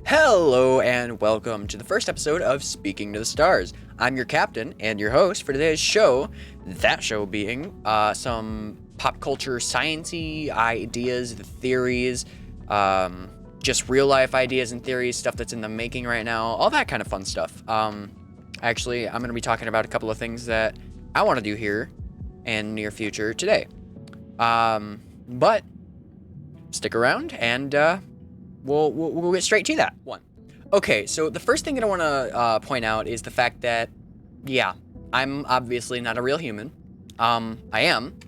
Hello and welcome to the first episode of Speaking to the Stars. I'm your captain and your host for today's show, that show being some pop culture science-y ideas, theories, just real life ideas and theories, stuff that's in the making right now, all that kind of fun stuff. Actually, I'm going to be talking about a couple of things that I want to do here in near future today. But stick around and we'll get straight to that one. Okay, so the first thing that I want to point out is the fact that, yeah, I'm obviously not a real human. I am.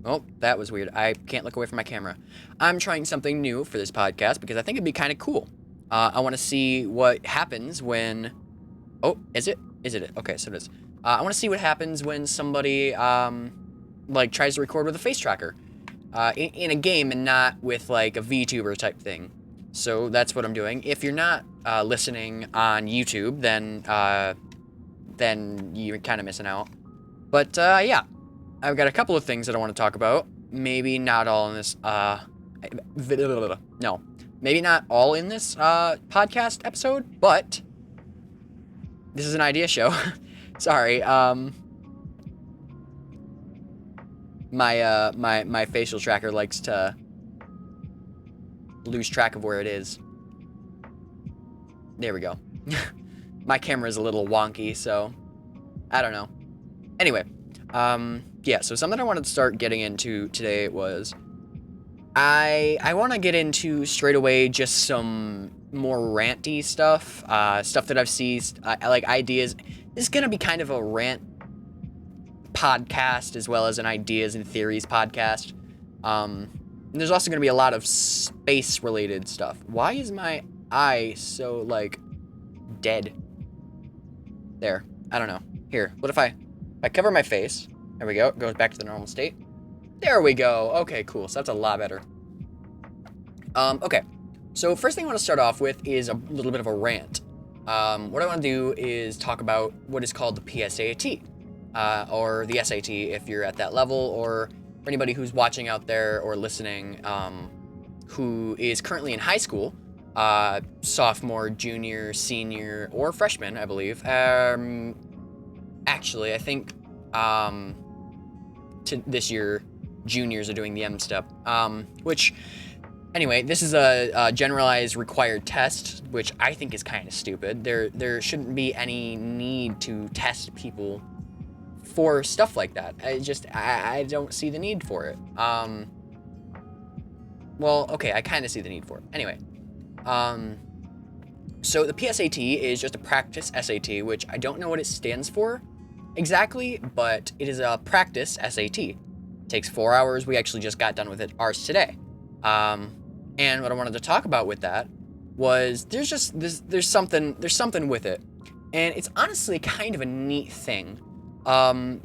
Oh, that was weird. I can't look away from my camera. I'm trying something new for this podcast because I think it'd be kind of cool. I want to see what happens when... Oh, is it? Is it? Okay, so it is. I want to see what happens when somebody, tries to record with a face tracker in a game and not with, like, a VTuber type thing. So that's what I'm doing. If you're not listening on YouTube, then you're kind of missing out. But yeah, I've got a couple of things that I want to talk about. Maybe not all in this. No, maybe not all in this podcast episode. But this is an idea show. Sorry. My facial tracker likes to lose track of where it is. There we go. My camera is a little wonky, so I don't know. Anyway, yeah, so something I wanted to start getting into today was I want to get into straight away just some more ranty stuff, stuff that I've seen, like ideas. This is going to be kind of a rant podcast as well as an ideas and theories podcast. And there's also going to be a lot of space-related stuff. Why is my eye so, dead? There. I don't know. Here, what if I cover my face? There we go. It goes back to the normal state. There we go. Okay, cool. So that's a lot better. Okay. So first thing I want to start off with is a little bit of a rant. What I want to do is talk about what is called the PSAT, or the SAT if you're at that level, or for anybody who's watching out there or listening, who is currently in high school, sophomore, junior, senior, or freshman, I believe. Actually, I think to this year, juniors are doing the M step. Which, anyway, this is a generalized required test, which I think is kind of stupid. There shouldn't be any need to test people for stuff like that. I don't see the need for it. Well, okay, I kind of see the need for it. Anyway, so the PSAT is just a practice SAT, which I don't know what it stands for exactly, but it is a practice SAT. It takes 4 hours. We actually just got done with ours today. And what I wanted to talk about with that was there's something with it, and it's honestly kind of a neat thing. I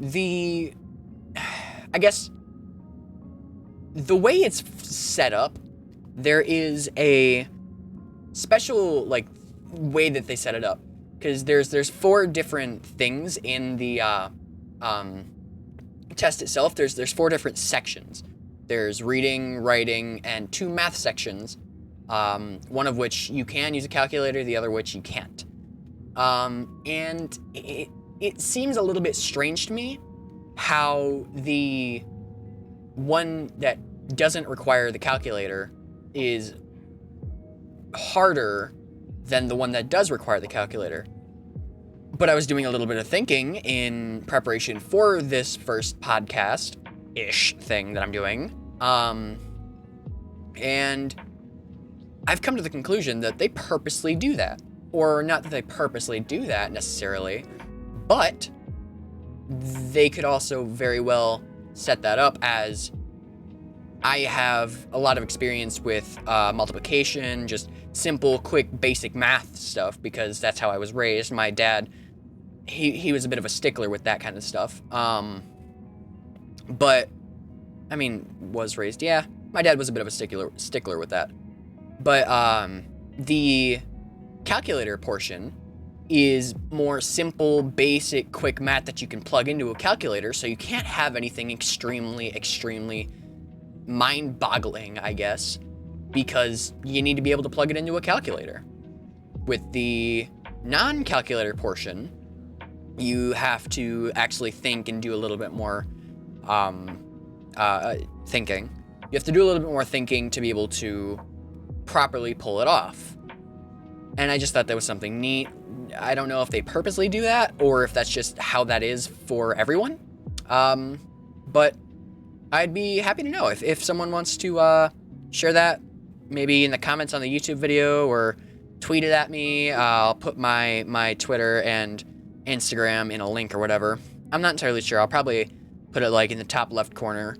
guess the way it's set up, there is a special way that they set it up, because there's 4 different things in the test itself. There's 4 different sections. There's reading, writing, and 2 math sections. One of which you can use a calculator, the other which you can't. And it seems a little bit strange to me how the one that doesn't require the calculator is harder than the one that does require the calculator. But I was doing a little bit of thinking in preparation for this first podcast-ish thing that I'm doing. And I've come to the conclusion that they purposely do that. Or not that they purposely do that necessarily, but they could also very well set that up as I have a lot of experience with multiplication, just simple, quick, basic math stuff, because that's how I was raised. My dad, he was a bit of a stickler with that kind of stuff. But, I mean, was raised, yeah. My dad was a bit of a stickler with that. But the calculator portion is more simple, basic, quick math that you can plug into a calculator, so you can't have anything extremely mind-boggling, I guess, because you need to be able to plug it into a calculator. With the non-calculator portion, you have to actually think and do a little bit more thinking. You have to do a little bit more thinking to be able to properly pull it off. And I just thought that was something neat. I don't know if they purposely do that or if that's just how that is for everyone. But I'd be happy to know if someone wants to share that, maybe in the comments on the YouTube video or tweet it at me. I'll put my Twitter and Instagram in a link or whatever. I'm not entirely sure. I'll probably put it like in the top left corner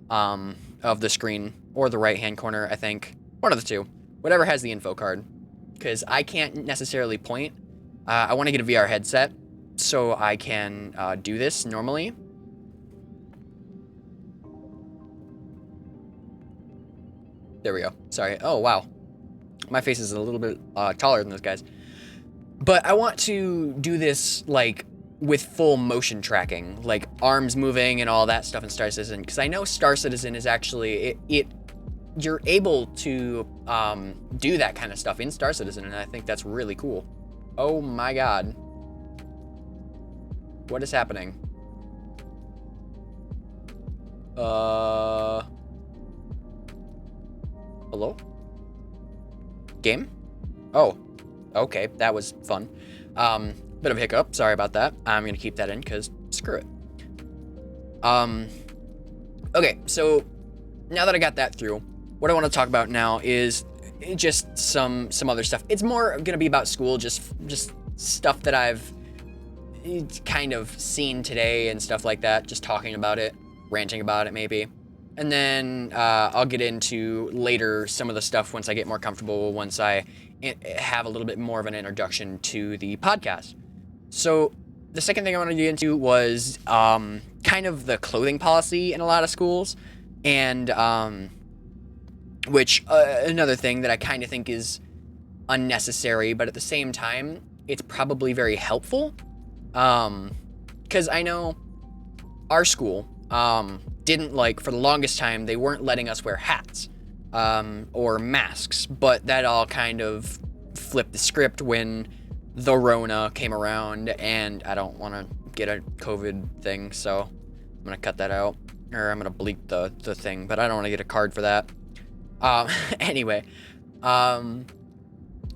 of the screen or the right hand corner, I think. One of the two. Whatever has the info card. Because I can't necessarily point. I want to get a VR headset so I can do this normally. There we go. Sorry. Oh, wow. My face is a little bit taller than this guy's. But I want to do this, like, with full motion tracking. Like, arms moving and all that stuff in Star Citizen. Because I know Star Citizen is actually... You're able to do that kind of stuff in Star Citizen, and I think that's really cool. Oh my god. What is happening? Hello? Game? Oh. Okay, that was fun. Bit of a hiccup. Sorry about that. I'm gonna keep that in, because screw it. Okay, so now that I got that through, what I want to talk about now is just some other stuff. It's more gonna be about school, just stuff that I've kind of seen today and stuff like that, just talking about it, ranting about it maybe. And then I'll get into later some of the stuff once I get more comfortable, once I have a little bit more of an introduction to the podcast. So the second thing I wanted to get into was kind of the clothing policy in a lot of schools, and which another thing that I kind of think is unnecessary, but at the same time, it's probably very helpful. Because I know our school didn't, like, for the longest time, they weren't letting us wear hats or masks, but that all kind of flipped the script when the Rona came around, and I don't want to get a COVID thing, so I'm going to cut that out, or I'm going to bleep the thing, but I don't want to get a card for that. Anyway,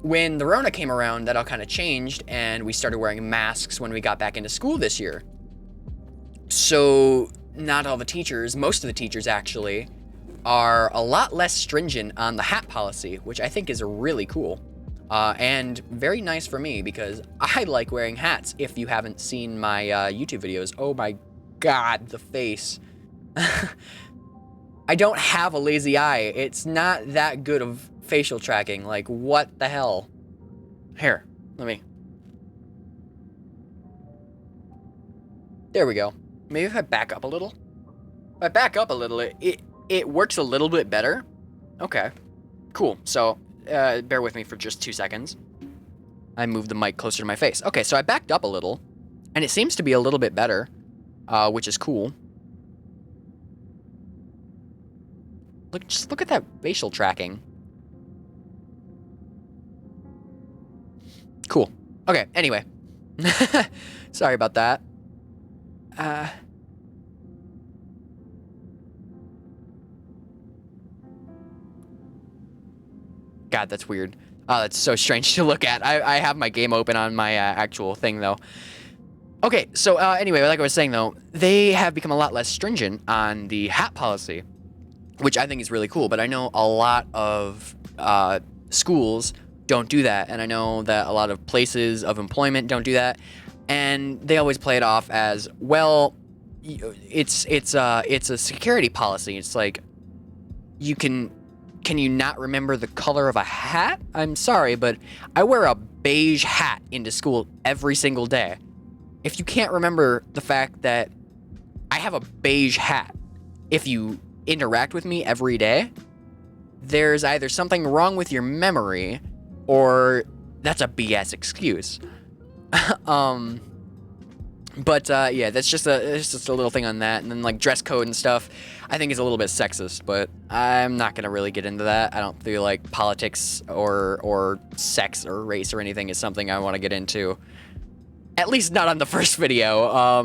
when the Rona came around, that all kind of changed, and we started wearing masks when we got back into school this year. So not all the teachers, most of the teachers actually, are a lot less stringent on the hat policy, which I think is really cool. And very nice for me, because I like wearing hats. If you haven't seen my YouTube videos, oh my god, the face. I don't have a lazy eye. It's not that good of facial tracking. Like, what the hell? Here, let me. There we go. Maybe if I back up a little. If I back up a little, it works a little bit better. Okay, cool. So, bear with me for just 2 seconds. I moved the mic closer to my face. Okay, so I backed up a little, and it seems to be a little bit better, which is cool. Just look at that facial tracking. Cool. Okay, anyway. Sorry about that. God, that's weird. Oh, that's so strange to look at. I have my game open on my actual thing, though. Okay, so anyway, like I was saying, though, they have become a lot less stringent on the hat policy, which I think is really cool. But I know a lot of schools don't do that, and I know that a lot of places of employment don't do that, and they always play it off as, well, it's a security policy. It's like, can you not remember the color of a hat? I'm sorry, but I wear a beige hat into school every single day. If you can't remember the fact that I have a beige hat, if you interact with me every day, there's either something wrong with your memory, or that's a BS excuse. But yeah, it's just a little thing on that, and then like dress code and stuff, I think is a little bit sexist, but I'm not gonna really get into that. I don't feel like politics or sex or race or anything is something I want to get into. At least not on the first video.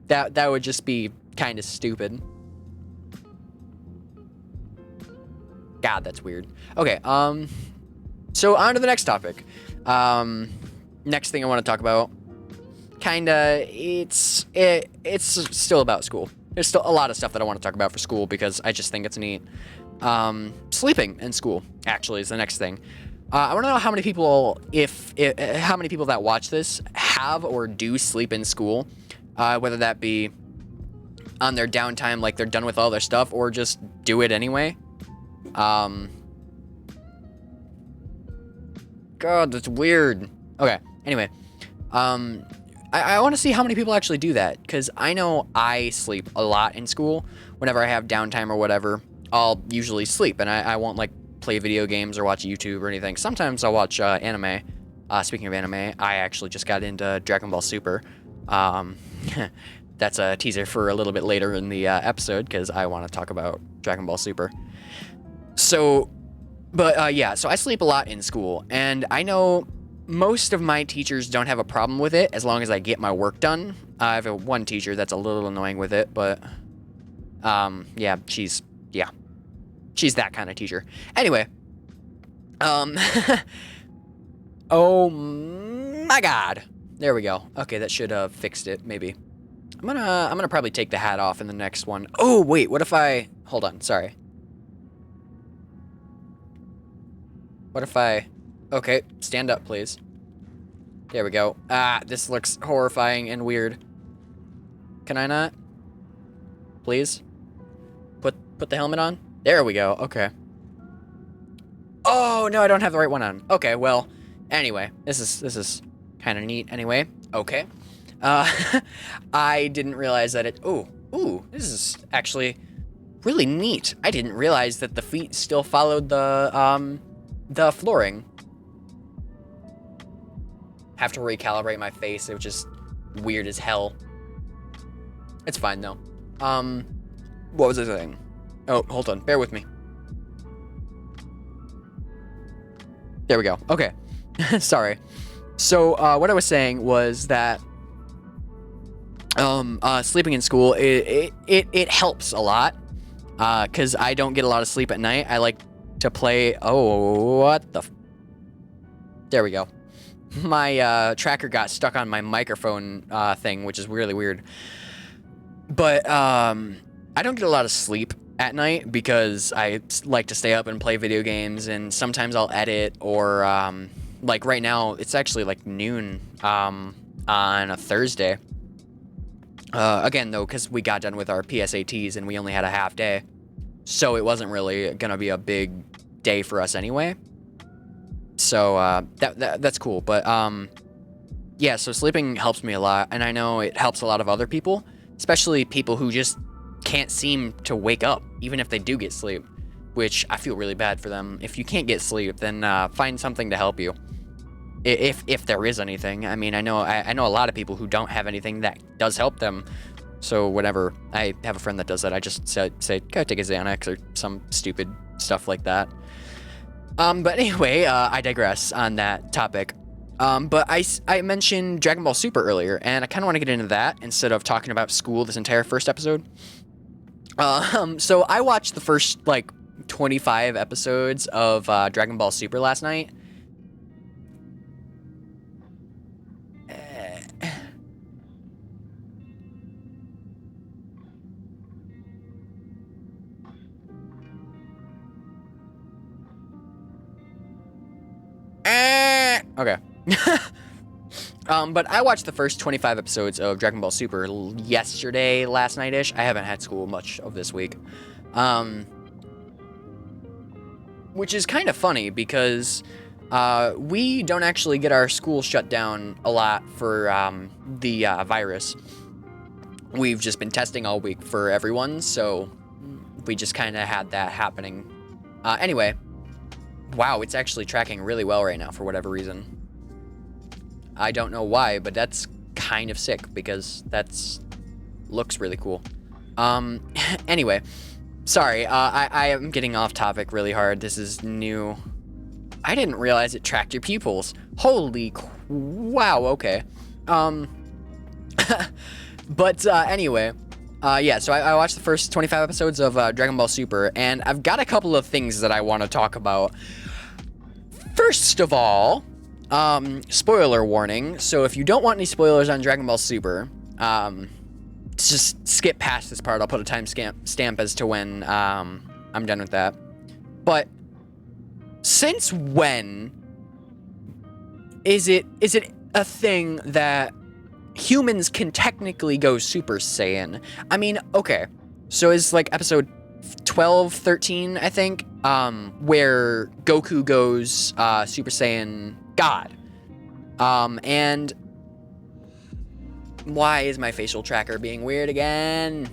That would just be kind of stupid. God, that's weird. Okay. So on to the next topic. Next thing I want to talk about. It's still about school. There's still a lot of stuff that I want to talk about for school because I just think it's neat. Sleeping in school actually is the next thing. I want to know how many people, how many people that watch this have or do sleep in school, whether that be on their downtime, like they're done with all their stuff, or just do it anyway. God, that's weird. Okay. Anyway, I want to see how many people actually do that, because I know I sleep a lot in school. Whenever I have downtime or whatever, I'll usually sleep, and I won't like play video games or watch YouTube or anything. Sometimes I'll watch anime. Speaking of anime, I actually just got into Dragon Ball Super. That's a teaser for a little bit later in the episode, because I want to talk about Dragon Ball Super. So, but yeah, so I sleep a lot in school, and I know most of my teachers don't have a problem with it as long as I get my work done. I have one teacher that's a little annoying with it, but yeah, she's that kind of teacher. Anyway, oh my God, there we go. Okay, that should have fixed it. Maybe I'm gonna probably take the hat off in the next one. Oh wait, what if hold on? Sorry. What if okay, stand up, please. There we go. This looks horrifying and weird. Can I not? Please? Put the helmet on? There we go, okay. Oh, no, I don't have the right one on. Okay, well, anyway, this is kind of neat anyway. Okay. I didn't realize that ooh, this is actually really neat. I didn't realize that the feet still followed the flooring. Have to recalibrate my face, which is weird as hell. It's fine though. What was I saying? Oh, hold on, bear with me. There we go. Okay. Sorry. So what I was saying was that sleeping in school it helps a lot, because I don't get a lot of sleep at night. I like to play. Oh, what the? There we go. My tracker got stuck on my microphone thing, which is really weird. But I don't get a lot of sleep at night because I like to stay up and play video games, and sometimes I'll edit, or like right now it's actually like noon on a Thursday. Again though, because we got done with our PSATs and we only had a half day, so it wasn't really gonna be a big day for us anyway. So that's cool. But yeah, so sleeping helps me a lot, and I know it helps a lot of other people, especially people who just can't seem to wake up even if they do get sleep, which I feel really bad for them. If you can't get sleep, then find something to help you, if there is anything. I mean, I know a lot of people who don't have anything that does help them. So whenever I have a friend that does that, I just say go take a Xanax or some stupid stuff like that. But anyway, I digress on that topic. But I mentioned Dragon Ball Super earlier, and I kind of want to get into that instead of talking about school this entire first episode. So I watched the first, like, 25 episodes of Dragon Ball Super last night. Okay. But I watched the first 25 episodes of Dragon Ball Super yesterday, last night-ish. I haven't had school much of this week. Which is kind of funny because we don't actually get our school shut down a lot for the virus. We've just been testing all week for everyone, so we just kind of had that happening. Anyway, wow, it's actually tracking really well right now for whatever reason. I don't know why, but that's kind of sick because that's looks really cool. Anyway, sorry, I am getting off topic really hard. This is new. I didn't realize it tracked your pupils. Holy wow, okay. But anyway, yeah, so I watched the first 25 episodes of Dragon Ball Super, and I've got a couple of things that I want to talk about. First of all, spoiler warning. So if you don't want any spoilers on Dragon Ball Super, just skip past this part. I'll put a time stamp as to when I'm done with that. But since when is it a thing that humans can technically go Super Saiyan? I mean, okay, so it's like episode 12, 13, I think, where Goku goes Super Saiyan God. And why is my facial tracker being weird again?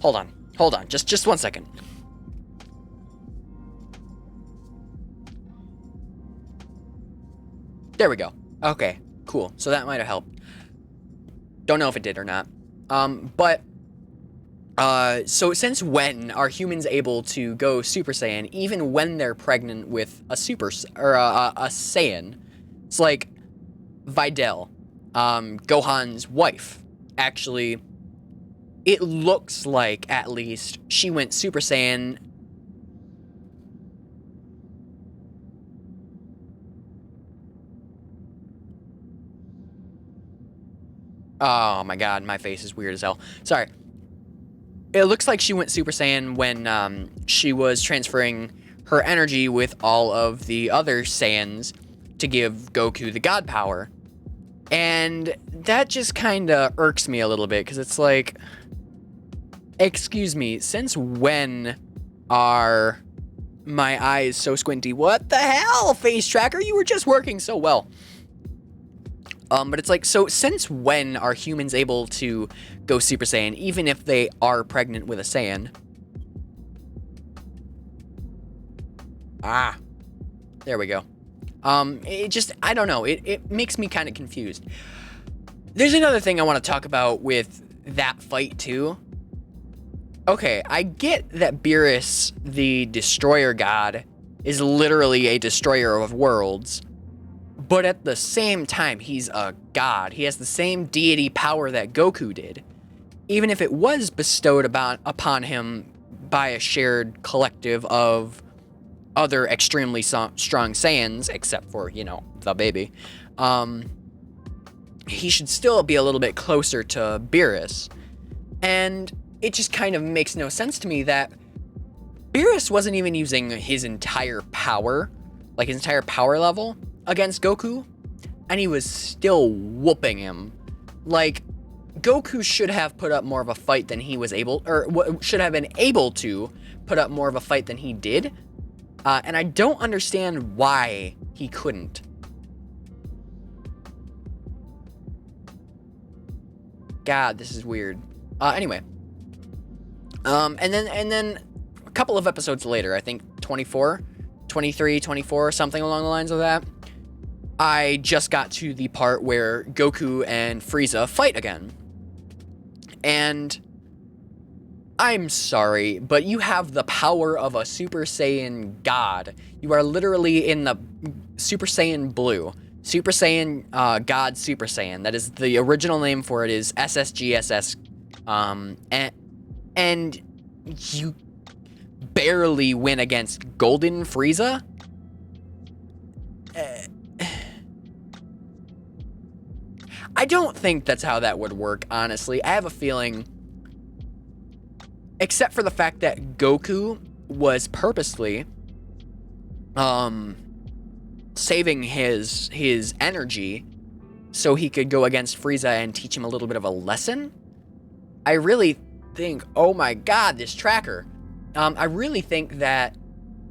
Hold on, just 1 second. There we go. Okay, cool. So that might have helped. Don't know if it did or not. So since when are humans able to go Super Saiyan even when they're pregnant with a a Saiyan? It's like Videl, Gohan's wife. Actually, it looks like at least she went Super Saiyan. Oh my god, my face is weird as hell. Sorry. It looks like she went Super Saiyan when she was transferring her energy with all of the other Saiyans to give Goku the God power. And that just kind of irks me a little bit, because it's like, excuse me, since when are my eyes so squinty? What the hell, face tracker? You were just working so well. But it's like, so since when are humans able to go Super Saiyan, even if they are pregnant with a Saiyan? Ah, there we go. It just, I don't know, it makes me kind of confused. There's another thing I want to talk about with that fight too. Okay, I get that Beerus, the Destroyer God, is literally a destroyer of worlds. But at the same time, he's a god. He has the same deity power that Goku did. Even if it was bestowed upon him by a shared collective of other extremely strong Saiyans, except for, you know, the baby, he should still be a little bit closer to Beerus. And it just kind of makes no sense to me that Beerus wasn't even using his entire power, like his entire power level, against Goku, and he was still whooping him. Like, Goku should have put up more of a fight than he was able, or should have been able to put up more of a fight than he did, and I don't understand why he couldn't. God, this is weird. Anyway, and then a couple of episodes later, I think 24, 23, 24, something along the lines of that, I just got to the part where Goku and Frieza fight again. And I'm sorry, but you have the power of a Super Saiyan God. You are literally in the Super Saiyan Blue. Super Saiyan God Super Saiyan. That is the original name for it, is SSGSS. And you barely win against Golden Frieza? I don't think that's how that would work, honestly. I have a feeling, except for the fact that Goku was purposely saving his energy so he could go against Frieza and teach him a little bit of a lesson. I really think, oh my god, this tracker. I really think that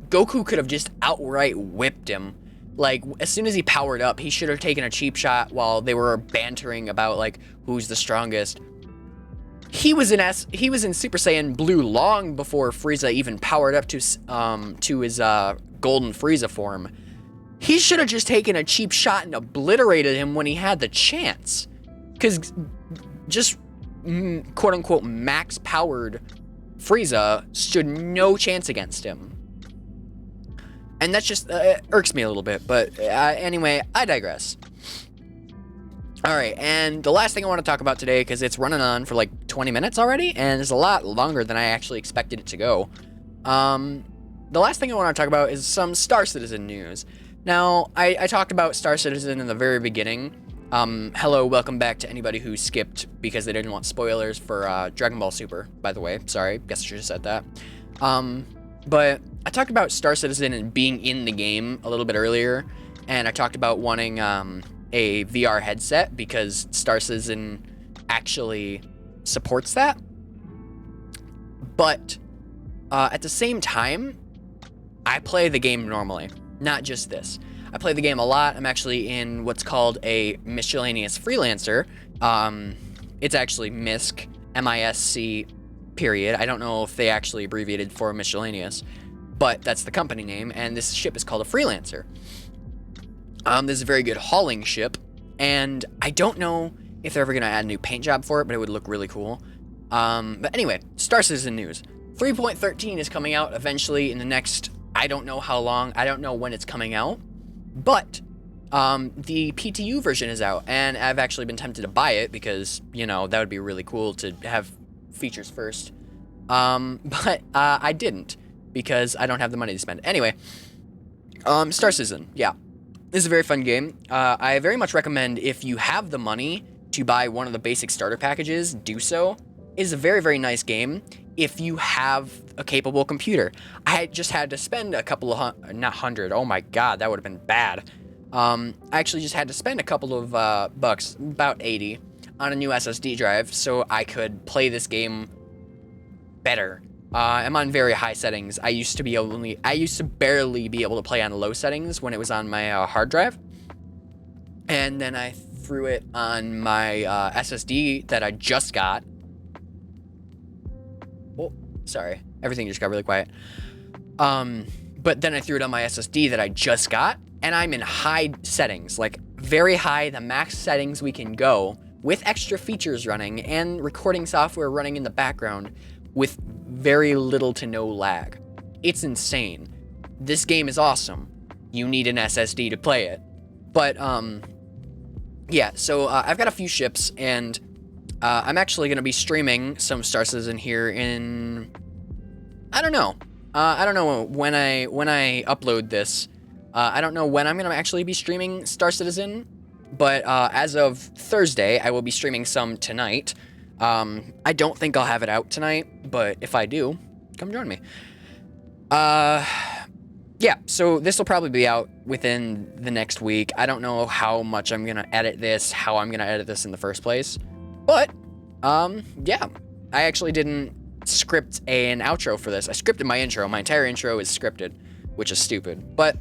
Goku could have just outright whipped him. Like, as soon as he powered up, he should have taken a cheap shot while they were bantering about, like, who's the strongest. he was in Super Saiyan Blue long before Frieza even powered up to his golden Frieza form. He should have just taken a cheap shot and obliterated him when he had the chance. Because just quote-unquote max-powered Frieza stood no chance against him. And that just irks me a little bit. But anyway, I digress. Alright, and the last thing I want to talk about today, because it's running on for like 20 minutes already, and it's a lot longer than I actually expected it to go. The last thing I want to talk about is some Star Citizen news. Now, I talked about Star Citizen in the very beginning. Hello, welcome back to anybody who skipped because they didn't want spoilers for Dragon Ball Super, by the way. Sorry, guess I should have said that. But I talked about Star Citizen and being in the game a little bit earlier, and I talked about wanting a VR headset because Star Citizen actually supports that. But at the same time, I play the game normally, not just this. I play the game a lot. I'm actually in what's called a miscellaneous freelancer. It's actually MISC, M-I-S-C, period. I don't know if they actually abbreviated for miscellaneous, but that's the company name, and this ship is called a freelancer. This is a very good hauling ship, and I don't know if they're ever going to add a new paint job for it, but it would look really cool. But anyway, Star Citizen news. 3.13 is coming out eventually in the next, I don't know how long, I don't know when it's coming out, but the PTU version is out, and I've actually been tempted to buy it because, you know, that would be really cool to have features first. But I didn't because I don't have the money to spend. Anyway, Star Citizen, yeah. This is a very fun game. I very much recommend if you have the money to buy one of the basic starter packages, do so. It is a very, very nice game if you have a capable computer. I just had to spend a couple of not 100. Oh my god, that would have been bad. I actually just had to spend a couple of bucks, about 80, on a new SSD drive so I could play this game better. I'm on very high settings. I used to barely be able to play on low settings when it was on my hard drive. And then I threw it on my SSD that I just got. Oh, sorry. Everything just got really quiet. But then I threw it on my SSD that I just got, and I'm in high settings, like very high, the max settings we can go, with extra features running and recording software running in the background with very little to no lag. It's insane. This game is awesome. You need an SSD to play it. But, yeah, so I've got a few ships, and I'm actually going to be streaming some Star Citizen here in... I don't know. I don't know when I upload this. I don't know when I'm going to actually be streaming Star Citizen, but as of Thursday, I will be streaming some tonight. I don't think I'll have it out tonight, but if I do, come join me. Yeah, so this will probably be out within the next week. I don't know how much I'm going to edit this, how I'm going to edit this in the first place. But, yeah, I actually didn't script an outro for this. I scripted my intro. My entire intro is scripted, which is stupid. But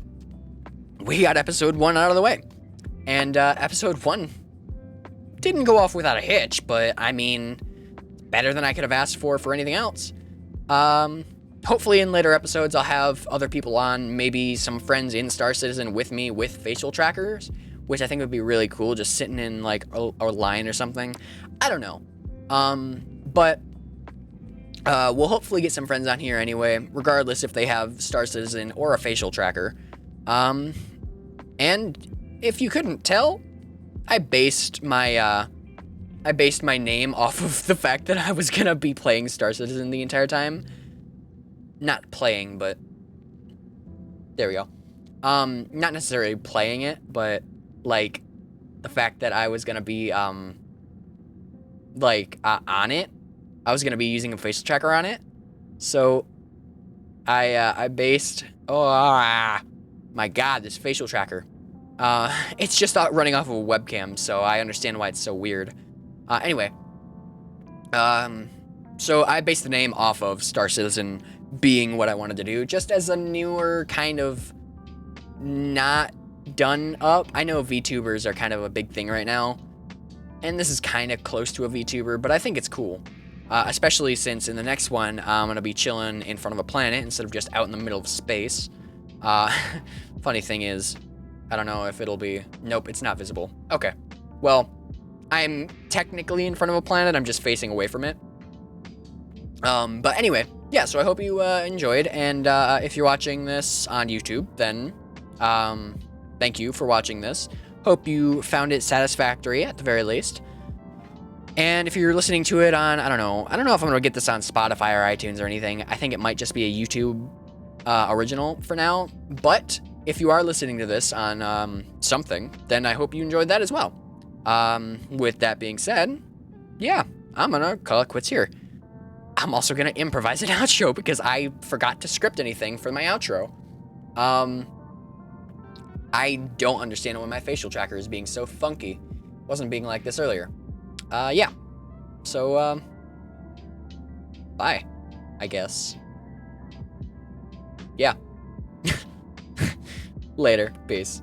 we got episode 1 out of the way. And episode 1 didn't go off without a hitch, but I mean, better than I could have asked for anything else. Hopefully in later episodes I'll have other people on, maybe some friends in Star Citizen with me with facial trackers, which I think would be really cool, just sitting in like a line or something. I don't know. But we'll hopefully get some friends on here anyway, regardless if they have Star Citizen or a facial tracker. And if you couldn't tell, I based my name off of the fact that I was gonna be playing Star Citizen the entire time. Not playing, but there we go. Not necessarily playing it, but like the fact that I was gonna be on it. I was gonna be using a facial tracker on it, so I based. Oh my god, this facial tracker. It's just running off of a webcam, so I understand why it's so weird. Anyway, so I based the name off of Star Citizen being what I wanted to do, just as a newer kind of not done up. I know VTubers are kind of a big thing right now, and this is kind of close to a VTuber, but I think it's cool. especially since in the next one, I'm going to be chilling in front of a planet instead of just out in the middle of space. Funny thing is, I don't know if it'll be... Nope, it's not visible. Okay. Well, I'm technically in front of a planet. I'm just facing away from it. But anyway, yeah, so I hope you enjoyed. And if you're watching this on YouTube, then thank you for watching this. Hope you found it satisfactory at the very least. And if you're listening to it on, I don't know if I'm going to get this on Spotify or iTunes or anything. I think it might just be a YouTube original for now. But if you are listening to this on something, then I hope you enjoyed that as well. With that being said, yeah, I'm going to call it quits here. I'm also going to improvise an outro because I forgot to script anything for my outro. I don't understand why my facial tracker is being so funky. It wasn't being like this earlier. Yeah. So, bye, I guess. Yeah. Later. Peace.